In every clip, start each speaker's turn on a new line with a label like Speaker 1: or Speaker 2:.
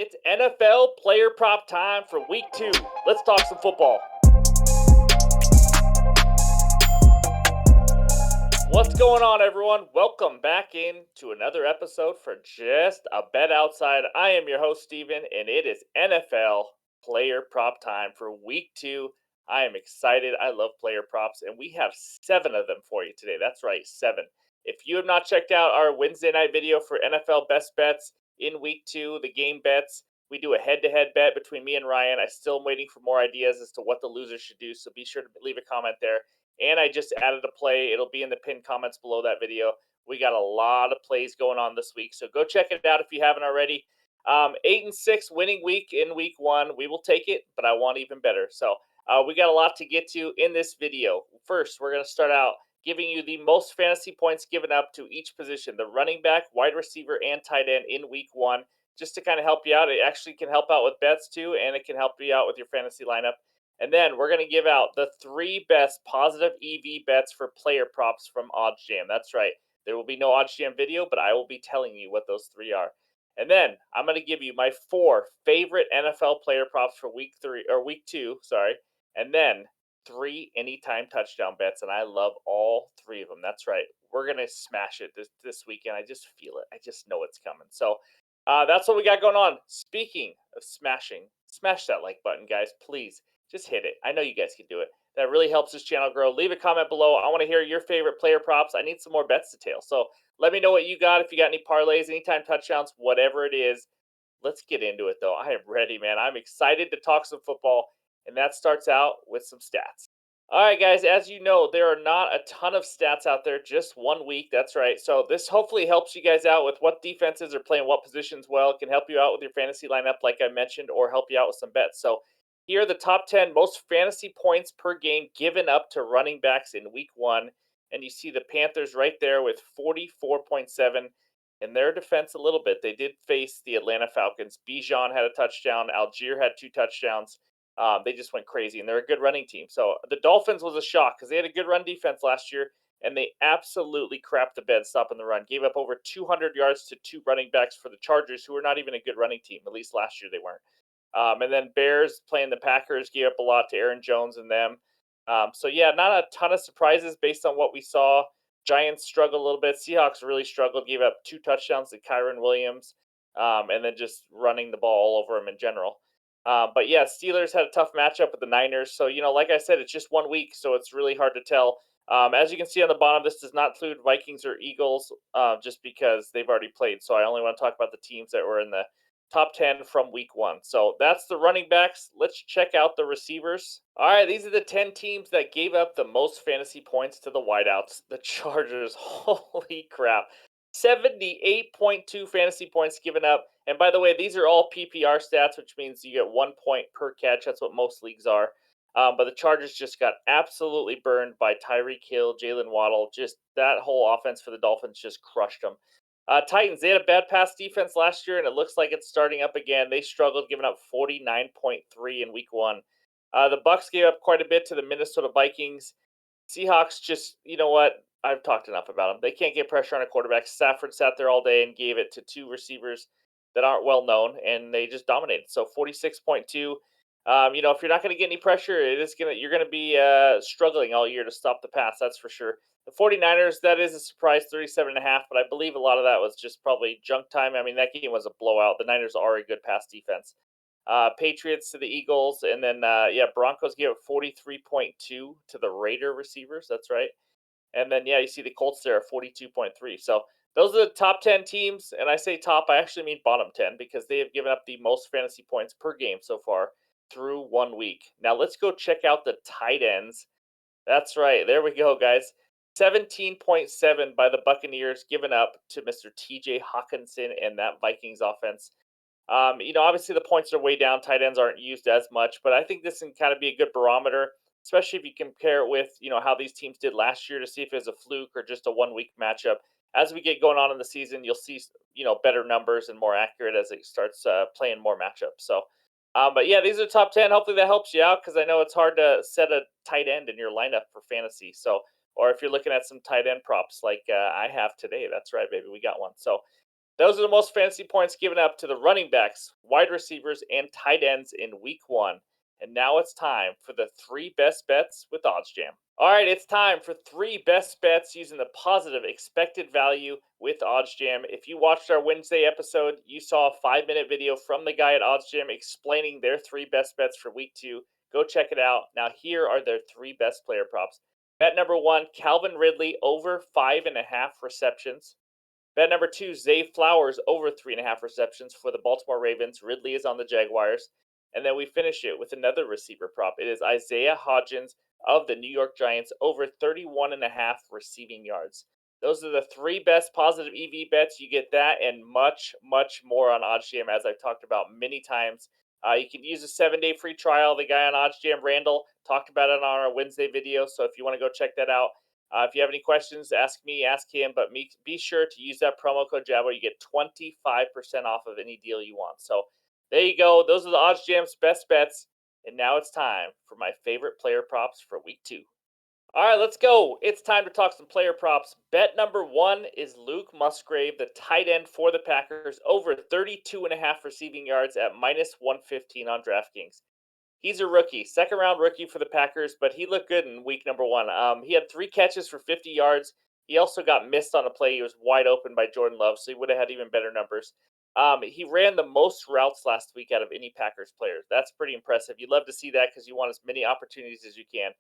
Speaker 1: It's NFL player prop time for week 2. Let's talk some football. What's going on, everyone? Welcome back into another episode for Just a Bet Outside. I am your host, Steven, and it is NFL player prop time for week 2. I am excited. I love player props, and we have 7 of them for you today. That's right, 7. If you have not checked out our Wednesday night video for NFL best bets in week 2, the game bets, we do a head-to-head bet between me and Ryan. I still am waiting for more ideas as to what the losers should do, so be sure to leave a comment there. And I just added a play. It'll be in the pinned comments below that video. We got a lot of plays going on this week, so go check it out if you haven't already. 8-6 winning week in week 1. We will take it, but I want even better. So we got a lot to get to in this video. First, we're going to start out giving you the most fantasy points given up to each position, the running back, wide receiver, and tight end in week 1, just to kind of help you out. It actually can help out with bets too, and it can help you out with your fantasy lineup. And then we're going to give out the 3 best positive EV bets for player props from OddsJam. That's right. There will be no OddsJam video, but I will be telling you what those 3 are. And then I'm going to give you my 4 favorite NFL player props for week 2, and then 3 anytime touchdown bets, and I love all 3 of them. That's right. We're going to smash it this weekend. I just feel it. I just know it's coming. So that's what we got going on. Speaking of smashing, smash that like button, guys, please. Just hit it. I know you guys can do it. That really helps this channel grow. Leave a comment below. I want to hear your favorite player props. I need some more bets to tail. So let me know what you got. If you got any parlays, anytime touchdowns, whatever it is. Let's get into it, though. I am ready, man. I'm excited to talk some football, and that starts out with some stats. All right, guys, as you know, there are not a ton of stats out there, just 1 week. That's right. So this hopefully helps you guys out with what defenses are playing what positions well. It can help you out with your fantasy lineup, like I mentioned, or help you out with some bets. So here are the top 10 most fantasy points per game given up to running backs in week 1. And you see the Panthers right there with 44.7. In their defense, a little bit, they did face the Atlanta Falcons. Bijan had a touchdown. Algier had 2 touchdowns. They just went crazy, and they're a good running team. So the Dolphins was a shock because they had a good run defense last year, and they absolutely crapped the bed stopping the run. Gave up over 200 yards to 2 running backs for the Chargers, who are not even a good running team. At least last year they weren't. And then Bears playing the Packers gave up a lot to Aaron Jones and them. So yeah, not a ton of surprises based on what we saw. Giants struggled a little bit. Seahawks really struggled, gave up 2 touchdowns to Kyron Williams, and then just running the ball all over him in general. But yeah, Steelers had a tough matchup with the Niners. So, like I said, it's just 1 week, so it's really hard to tell. As you can see on the bottom, this does not include Vikings or Eagles, just because they've already played. So I only want to talk about the teams that were in the top 10 from week 1. So that's the running backs. Let's check out the receivers. All right, these are the 10 teams that gave up the most fantasy points to the wideouts. The Chargers, holy crap. 78.2 fantasy points given up. And by the way, these are all PPR stats, which means you get 1 point per catch. That's what most leagues are. But the Chargers just got absolutely burned by Tyreek Hill, Jalen Waddle. Just that whole offense for the Dolphins just crushed them. Titans, they had a bad pass defense last year, and it looks like it's starting up again. They struggled, giving up 49.3 in week 1. The Bucks gave up quite a bit to the Minnesota Vikings. Seahawks just, you know what? I've talked enough about them. They can't get pressure on a quarterback. Stafford sat there all day and gave it to 2 receivers that aren't well known, and they just dominated. So 46.2. If you're not going to get any pressure, you're going to be struggling all year to stop the pass. That's for sure. The 49ers, that is a surprise, 37.5, but I believe a lot of that was just probably junk time. I mean, that game was a blowout. The Niners are a good pass defense. Patriots to the Eagles, and then, Broncos gave up 43.2 to the Raider receivers. That's right. And then, you see the Colts there at 42.3. So those are the top 10 teams, and I say top, I actually mean bottom 10, because they have given up the most fantasy points per game so far through 1 week. Now, let's go check out the tight ends. That's right. There we go, guys. 17.7 by the Buccaneers given up to Mr. TJ Hawkinson and that Vikings offense. Obviously the points are way down. Tight ends aren't used as much, but I think this can kind of be a good barometer, especially if you compare it with, how these teams did last year to see if it's a fluke or just a 1 week matchup. As we get going on in the season, you'll see, better numbers and more accurate as it starts playing more matchups. So, but yeah, these are top 10. Hopefully that helps you out, because I know it's hard to set a tight end in your lineup for fantasy. So, or if you're looking at some tight end props like I have today, that's right, baby, we got one. So Those are the most fantasy points given up to the running backs, wide receivers, and tight ends in week one. And now it's time for the three best bets with OddsJam. All right, it's time for three best bets using the positive expected value with OddsJam. If you watched our Wednesday episode, you saw a 5-minute video from the guy at OddsJam explaining their three best bets for week two. Go check it out. Now, here are their three best player props. Bet number one, Calvin Ridley over 5.5 receptions. Bet number two, Zay Flowers over 3.5 receptions for the Baltimore Ravens. Ridley is on the Jaguars. And then we finish it with another receiver prop. It is Isaiah Hodgins of the New York Giants over 31.5 receiving yards. Those are the three best positive EV bets. You get that and much, much more on OddsJam, as I've talked about many times. You can use a 7-day free trial. The guy on OddsJam, Randall, talked about it on our Wednesday video. So if you want to go check that out, if you have any questions, ask me, ask him, but be sure to use that promo code Jabbo. You get 25% off of any deal you want. So there you go. Those are the OddsJam's best bets. And now it's time for my favorite player props for week two. All right, let's go. It's time to talk some player props. Bet number one is Luke Musgrave, the tight end for the Packers, over 32.5 receiving yards at minus 115 on DraftKings. He's a rookie, second round rookie for the Packers, but he looked good in week number one. He had 3 catches for 50 yards. He also got missed on a play. He was wide open by Jordan Love, so he would have had even better numbers. He ran the most routes last week out of any Packers player. That's pretty impressive. You love to see that because you want as many opportunities as you can.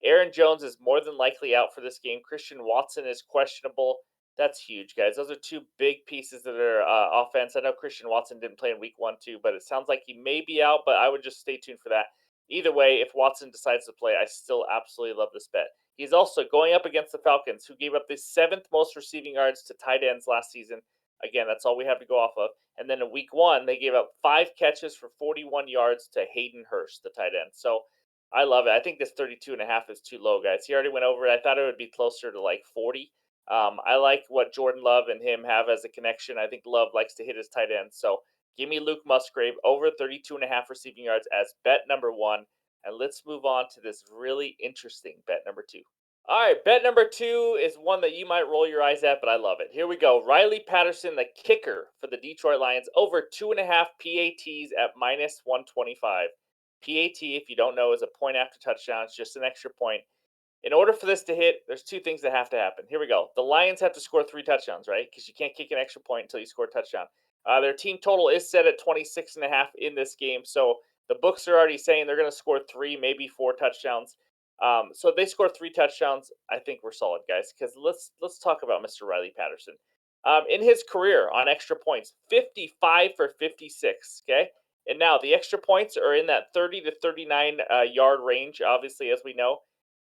Speaker 1: Aaron Jones is more than likely out for this game. Christian Watson is questionable. That's huge, guys. Those are two big pieces of their offense. I know Christian Watson didn't play in week one, too, but it sounds like he may be out, but I would just stay tuned for that. Either way, if Watson decides to play, I still absolutely love this bet. He's also going up against the Falcons, who gave up the 7th most receiving yards to tight ends last season. Again, that's all we have to go off of. And then in week one, they gave up 5 catches for 41 yards to Hayden Hurst, the tight end. So I love it. I think this 32.5 is too low, guys. He already went over it. I thought it would be closer to like 40. I like what Jordan Love and him have as a connection. I think Love likes to hit his tight end. So give me Luke Musgrave over 32.5 receiving yards as bet number one. And let's move on to this really interesting bet number two. All right, bet number two is one that you might roll your eyes at, but I love it. Here we go. Riley Patterson, the kicker for the Detroit Lions, over 2.5 PATs at minus 125. PAT, if you don't know, is a point after touchdown. It's just an extra point. In order for this to hit, there's two things that have to happen. Here we go. The Lions have to score 3 touchdowns, right? Because you can't kick an extra point until you score a touchdown. Their team total is set at 26.5 in this game, so the books are already saying they're going to score 3, maybe 4 touchdowns. So if they score 3 touchdowns, I think we're solid, guys. Because let's talk about Mr. Riley Patterson. In his career on extra points, 55 for 56. Okay, and now the extra points are in that 30 to 39 yard range. Obviously, as we know,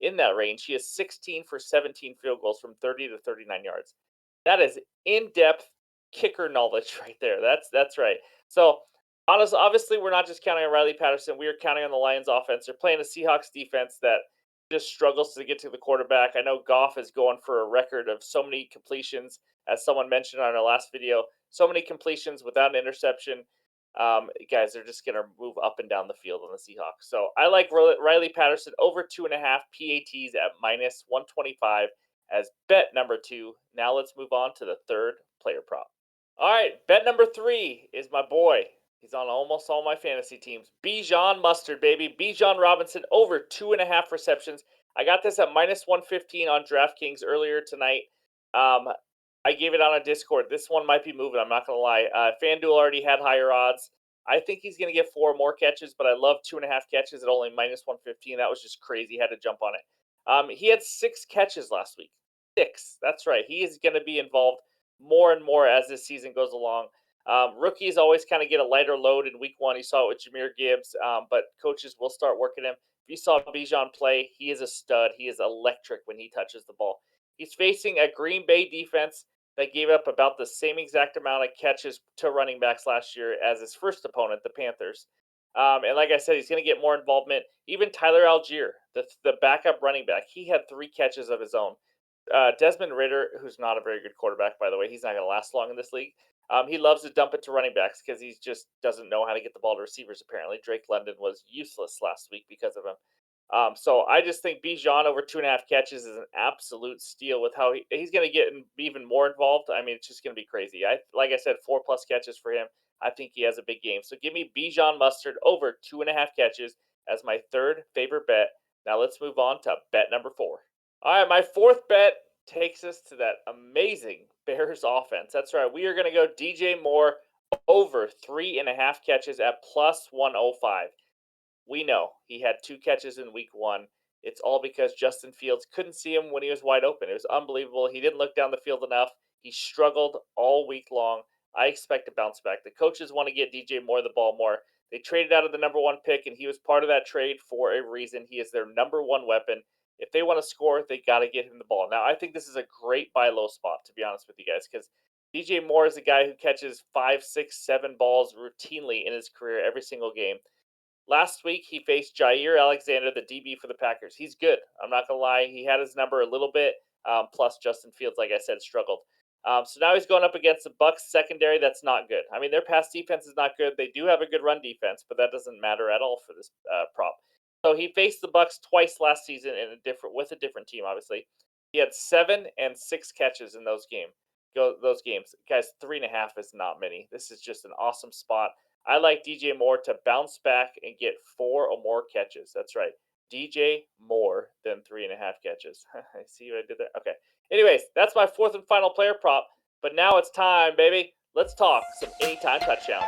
Speaker 1: in that range, he has 16 for 17 field goals from 30 to 39 yards. That is in-depth kicker knowledge right there. That's right. So, obviously, we're not just counting on Riley Patterson. We are counting on the Lions' offense. They're playing a Seahawks defense that just struggles to get to the quarterback. I know Goff is going for a record of so many completions, as someone mentioned on our last video. So many completions without an interception. Guys, they're just going to move up and down the field on the Seahawks. So I like Riley Patterson over 2.5 PATs at minus 125 as bet number two. Now let's move on to the third player prop. All right, bet number three is my boy. He's on almost all my fantasy teams. Bijan Mustard, baby. Bijan Robinson over 2.5 receptions. I got this at minus 115 on DraftKings earlier tonight. I gave it on a Discord. This one might be moving. I'm not going to lie. FanDuel already had higher odds. I think he's going to get 4 more catches, but I love 2.5 catches at only minus 115. That was just crazy. Had to jump on it. He had 6 catches last week. 6. That's right. He is going to be involved more and more as this season goes along. Rookies always kind of get a lighter load in week one. You saw it with Jahmyr Gibbs, but coaches will start working him. If you saw Bijan play, he is a stud. He is electric when he touches the ball. He's facing a Green Bay defense that gave up about the same exact amount of catches to running backs last year as his first opponent, the Panthers. And like I said, he's going to get more involvement. Even Tyler Algier, the backup running back, he had 3 catches of his own. Desmond Ritter, who's not a very good quarterback, by the way, he's not going to last long in this league. He loves to dump it to running backs because he just doesn't know how to get the ball to receivers, apparently. Drake London was useless last week because of him. So I just think Bijan over 2.5 catches is an absolute steal with how he's going to get even more involved. I mean, it's just going to be crazy. Like I said, 4+ catches for him. I think he has a big game. So give me Bijan Mustard over 2.5 catches as my third favorite bet. Now let's move on to bet number 4. All right, my fourth bet takes us to that amazing Bears offense. That's right. We are going to go DJ Moore over 3.5 catches at plus 105. We know he had 2 catches in week 1. It's all because Justin Fields couldn't see him when he was wide open. It was unbelievable. He didn't look down the field enough. He struggled all week long. I expect a bounce back. The coaches want to get DJ Moore the ball more. They traded out of the number 1 pick, and he was part of that trade for a reason. He is their number 1 weapon. If they want to score, they got to get him the ball. Now, I think this is a great buy low spot, to be honest with you guys, because DJ Moore is a guy who catches 5, 6, 7 balls routinely in his career every single game. Last week, he faced Jair Alexander, the DB for the Packers. He's good. I'm not going to lie. He had his number a little bit. Plus, Justin Fields, like I said, struggled. So now he's going up against the Bucs secondary. That's not good. I mean, their pass defense is not good. They do have a good run defense, but that doesn't matter at all for this prop. So he faced the Bucs twice last season with a different team. Obviously, he had 7 and 6 catches in those games. Guys, 3.5 is not many. This is just an awesome spot. I like DJ Moore to bounce back and get 4 or more catches. That's right. DJ Moore than 3.5 catches. I see what I did there. Okay. Anyways, that's my fourth and final player prop. But now it's time, baby. Let's talk some anytime touchdowns.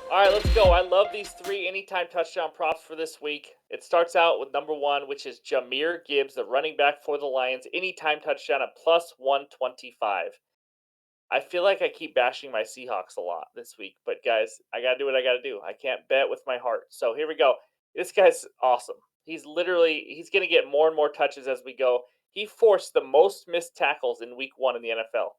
Speaker 1: All right, let's go. I love these 3 anytime touchdown props for this week. It starts out with number 1, which is Jahmyr Gibbs, the running back for the Lions, anytime touchdown at plus 125. I feel like I keep bashing my Seahawks a lot this week, but guys, I got to do what I got to do. I can't bet with my heart. So here we go. This guy's awesome. He's going to get more and more touches as we go. He forced the most missed tackles in week 1 in the NFL,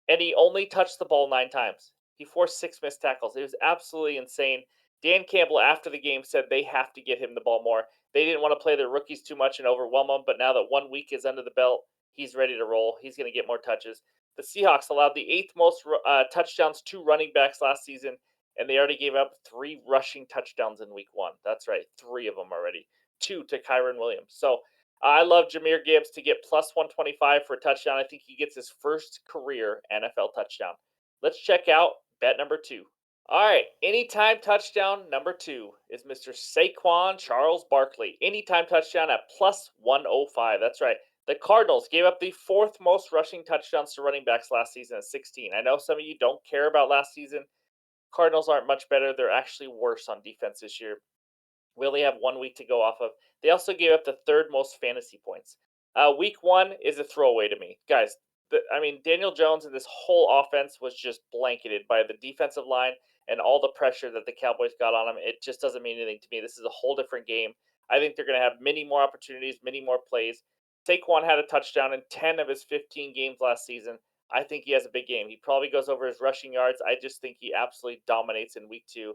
Speaker 1: and he only touched the ball 9 times. He forced 6 missed tackles. It was absolutely insane. Dan Campbell, after the game, said they have to get him the ball more. They didn't want to play their rookies too much and overwhelm them, but now that 1 week is under the belt, he's ready to roll. He's going to get more touches. The Seahawks allowed the 8th most touchdowns to running backs last season, and they already gave up 3 rushing touchdowns in week 1. That's right, 3 of them already. 2 to Kyron Williams. So I love Jahmyr Gibbs to get plus 125 for a touchdown. I think he gets his first career NFL touchdown. Let's check out bet number 2. All right, anytime touchdown number 2 is Mr. Saquon Charles Barkley. Anytime touchdown at plus 105. That's right. The Cardinals gave up the 4th most rushing touchdowns to running backs last season at 16. I know some of you don't care about last season. Cardinals aren't much better. They're actually worse on defense this year. We only have 1 week to go off of. They also gave up the 3rd most fantasy points. Week 1 is a throwaway to me. Guys, Daniel Jones and this whole offense was just blanketed by the defensive line and all the pressure that the Cowboys got on them. It just doesn't mean anything to me. This is a whole different game. I think they're going to have many more opportunities, many more plays. Saquon had a touchdown in 10 of his 15 games last season. I think he has a big game. He probably goes over his rushing yards. I just think he absolutely dominates in week 2.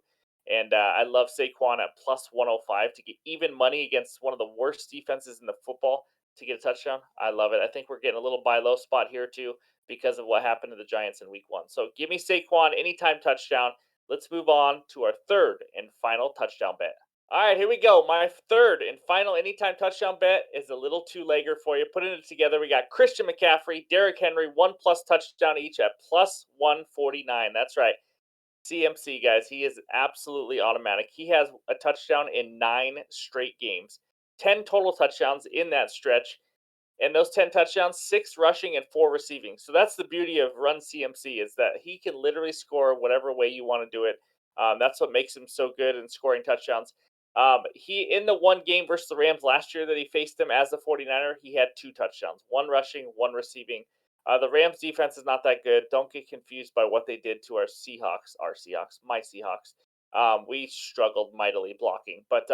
Speaker 1: And I love Saquon at plus 105 to get even money against one of the worst defenses in the football to get a touchdown. I love it. I think we're getting a little buy low spot here too because of what happened to the Giants in week 1. So give me Saquon anytime touchdown. Let's move on to our third and final touchdown bet. All right, here we go. My third and final anytime touchdown bet is a little two-legger for you. Putting it together, we got Christian McCaffrey, Derrick Henry, 1+ touchdown each at plus 149. That's right. CMC, guys, he is absolutely automatic. He has a touchdown in 9 straight games, 10 total touchdowns in that stretch. And those 10 touchdowns, 6 rushing and 4 receiving. So that's the beauty of Run CMC is that he can literally score whatever way you want to do it. That's what makes him so good in scoring touchdowns. He in the 1 game versus the Rams last year that he faced them as the 49er, he had 2 touchdowns, 1 rushing, 1 receiving. The Rams defense is not that good. Don't get confused by what they did to my Seahawks. We struggled mightily blocking. But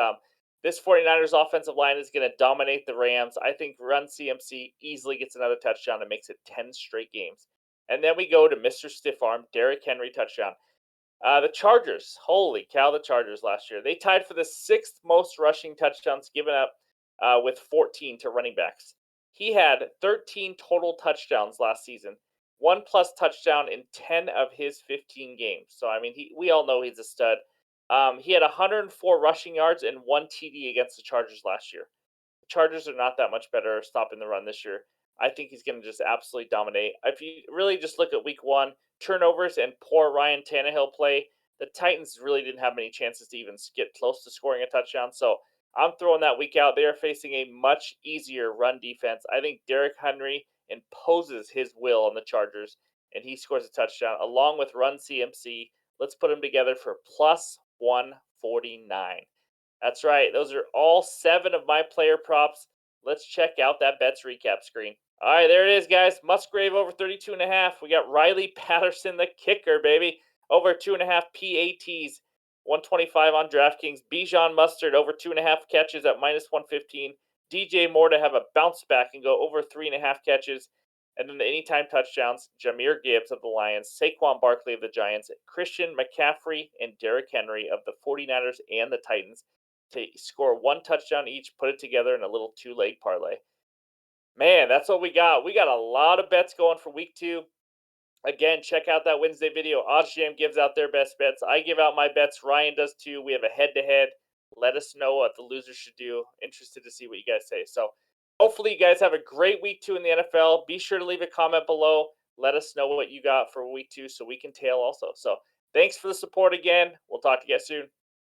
Speaker 1: this 49ers offensive line is going to dominate the Rams. I think Run CMC easily gets another touchdown and makes it 10 straight games. And then we go to Mr. Stiff Arm, Derrick Henry touchdown. The Chargers, holy cow, the Chargers last year. They tied for the 6th most rushing touchdowns given up with 14 to running backs. He had 13 total touchdowns last season, 1+ touchdown in 10 of his 15 games. So, we all know he's a stud. He had 104 rushing yards and 1 TD against the Chargers last year. The Chargers are not that much better stopping the run this year. I think he's going to just absolutely dominate. If you really just look at week one, turnovers and poor Ryan Tannehill play, the Titans really didn't have many chances to even get close to scoring a touchdown. So I'm throwing that week out. They are facing a much easier run defense. I think Derrick Henry imposes his will on the Chargers, and he scores a touchdown along with Run CMC. Let's put them together for plus 149. That's right. Those are all 7 of my player props. Let's check out that bets recap screen. All right, there it is, guys. Musgrave over 32.5. We got Riley Patterson, the kicker, baby, over 2.5 PATs, 125 on DraftKings. Bijan Mustard over 2.5 catches at minus 115. DJ Moore to have a bounce back and go over 3.5 catches. And then the anytime touchdowns, Jahmyr Gibbs of the Lions, Saquon Barkley of the Giants, Christian McCaffrey, and Derrick Henry of the 49ers and the Titans to score 1 touchdown each, put it together in a little 2-leg parlay. Man, that's what we got. We got a lot of bets going for week 2. Again, check out that Wednesday video. OddsJam gives out their best bets. I give out my bets. Ryan does too. We have a head-to-head. Let us know what the losers should do. Interested to see what you guys say. So hopefully you guys have a great week 2 in the NFL. Be sure to leave a comment below. Let us know what you got for week 2 so we can tail also. So thanks for the support again. We'll talk to you guys soon.